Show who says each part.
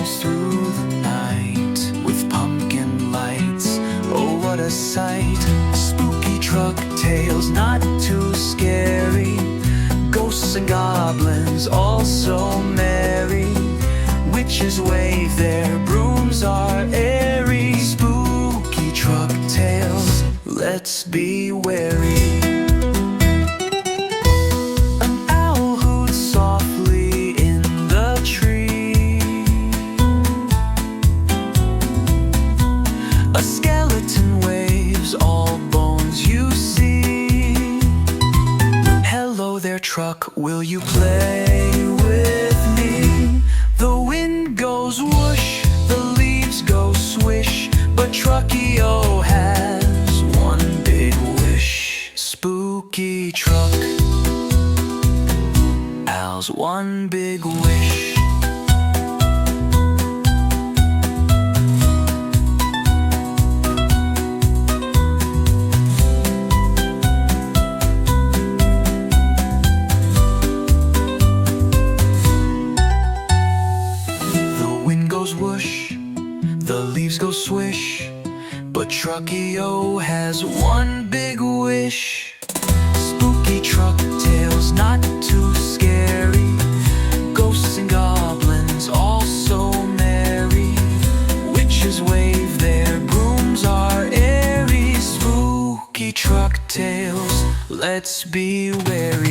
Speaker 1: travels through the night with pumpkin lights. Oh, what a sight! Spooky truck tales, not too scary. Ghosts and goblins, all so merry. Witches wave their brooms are airy. Spooky truck tales, let's be wary. An owl hoots softly in the tree. A skeleton waves, all bones you see. Hello there, truck, will you play with me? The wind goes whoosh, the leaves go swish, but Trucky-O has one big wish. Spooky truck, Al's one big wish. Whoosh, the leaves go swish, but Trucky-O has one big wish. Spooky truck tales, not too scary. Ghosts and goblins, all so merry. Witches wave their brooms are airy. Spooky truck tales, let's be wary.